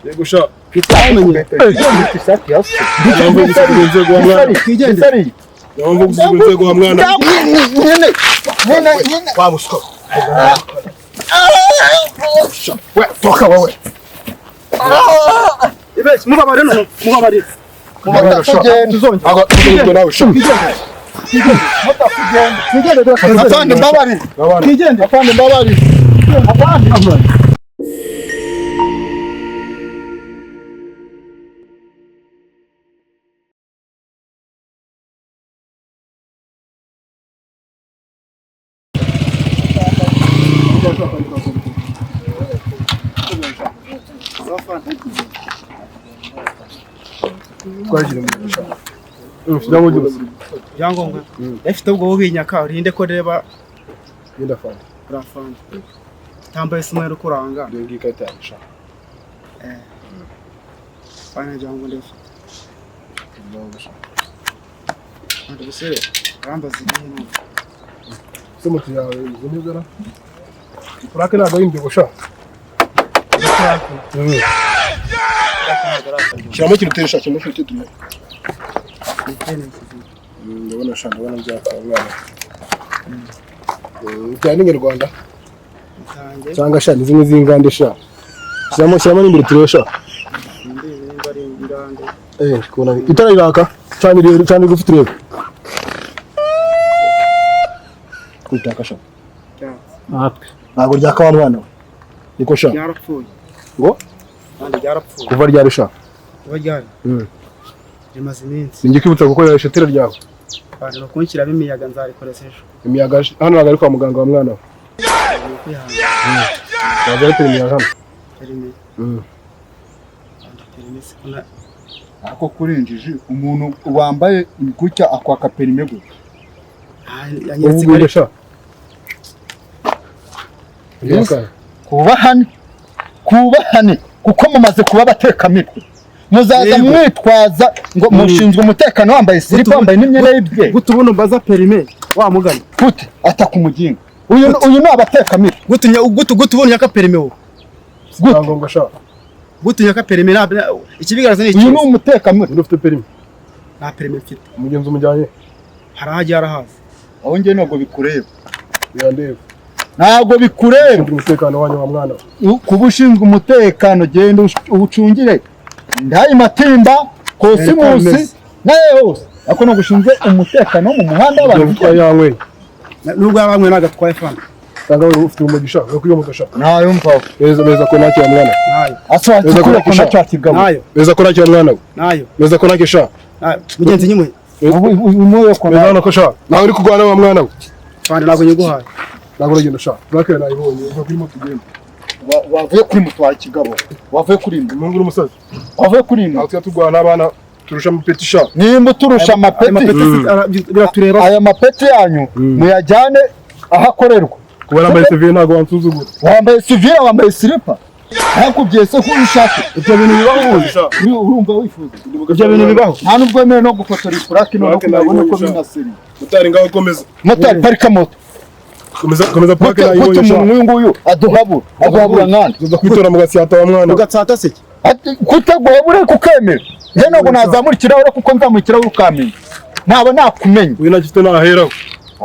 Yego sha. Kitamenye. Kisaki yose. Namwe gusubiza gwa mwana. Kigende. Namwe gusubiza gwa mwana. Nene. Wa musko. We toka wewe. Ibes mugabare no. Mugabare sha. Tuzonje. Aga tuzonje nawe sha. Kigende. Afande mbabari. Kigende. Afande mbabari. Afande. Kwajire mu sha. Ufite byose. Byangombwa. Afite ubwo bubinyaka urinde ko reba Yenda Afande. Afande. Tambaye simwe rukuranga. Ngi kata sha. Fanya jango ndefu. Ngi sha. Ndio sere. Ramba zingine. Somo yawe zinezera. Urake ntabwo yindi sha. Kiramo kirutesha cyane cyo tutuye. Ndabona sha ndabona byakangana. Cyane n'u Rwanda. Cyangwa sha zimwe zingande sha. Kiramo n'imbere turesha. Kuna itara iraka cyane gufite rero. Kutaka sha. Ntabwo ryaka mwana. Niko sha. Yarapfuye. Ngo? Kandi yarapfuye. Kuva ryari sha? Kuva ryari? Rimaze iminsi. Ninjye kwibutsa gukorera ishetera ryawe. Kandi no kunshyira bimiyaga nzarikoresha. Imiyaga hano nagari kwa muganga wa mwana we. Waje ari imiyaga hano. Ako kurinjije umuntu wambaye gutya akwaka perime gutya. Ubu sha. Kubahane kuko mumaze kuba abatekamitwe muzaza mwitwaza ngo mushinzwe umutekano wambaye silipa wambaye n'imyenda y'ibye gutubuno baza perime wa mugani gute atakumuginga uyu ni abatekamitwe gutubuno ka perime wo Ngombwa sha. gutunya ka perime ikibigaragaza ni iki uyu ni umutekano ufite perime nta perime mfite umugenzi umujyanye harahajya arahaza aho ngiye ntabwo bikureba yandeba ntabwo bikureba umutekano wanyu wa mwana kuba ushinzwe umutekano genda ubucungire ndayi matimba kosimusi naye hose ako no gushinzwe umutekano mu muhanda w'abantu yanyweye nubwo yabanywe nagatwaye fana cyangwa ufite umugisha yo kwiyomugasha nayo mva beza ko nakira mwana nayo aswati ko nacyakigabo nayo beza ko nakira mwana nayo beza ko nakisha mugenzi nyimwe uyu ko beza ko sha nawe uri kugwana wa mwana we fana ntabwo nyiguhaye ntabwo uragenda sha bakera nayibonye uva kuri moto ugenda wavuye kuri moto wa kigabo wavuye kuri indi mungu n'umusazi wavuye kuri indi aho tugwana abana turusha amapeti sha nimba turusha amapeti biratureba aya mapeti yanyu muyajyane ahakorerwa kuba nambaye sevire ntabwo wansuzugura wambaye sevire wambaye silipa nakubwiye se ko ushaka ibyo bintu bibaho urumva wifuza ibyo bintu bibaho nta nubwo wemewe no gufotora ifurake no kubona ko binasiri mutari ngaho komeza motari parika moto komeza pake nayibonye sha umuntu nguyu aduhabura nkana tuza kwitora mu gasyata wa mwana ugatsata se kutaguhabura kukemera njye ntabwo nazamurikiraho kuko nzamurikiraho ukamenya ntabwo nakumenya uyu nagifite naheraho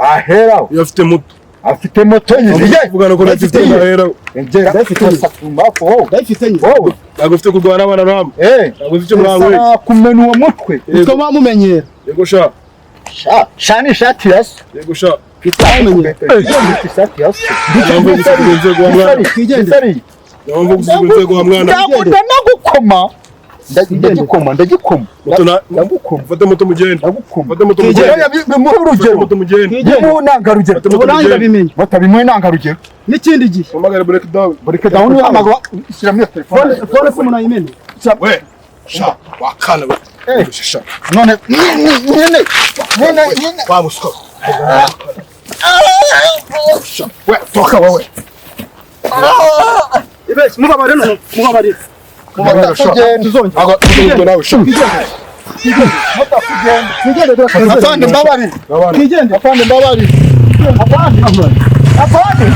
aheraho iyo afite moto afite moto nyine uvugana ko nagifite naheraho ndafite sakumbapo wowe ndayifite nyine wowe ntabwo ufite kurwana abana namwe ntabwo ufite icyo mwanyweye kumena uwo mutwe utuma mumenyera yego sha sha ni ishati ya so yego sha kitamenye ishati ya so namwe gusubiza gwa mwana kigende namwe gusubiza gwa mwana ndagukoma ndagikoma fata moto mugende fata moto mugende bimuhe urugero moto mugende bimuhe intangarugero uburangira bimenye batabimuhe intangarugero n'ikindi gihe umagare break down y'amago shyira muri telefone fone se munayimene we sha wakana we sha none wa musko sha we toka wewe ibes mugabare no mugabare tuzonje aga tuzonje nawe sha Afande mbabari kigende Afande mbabari Afande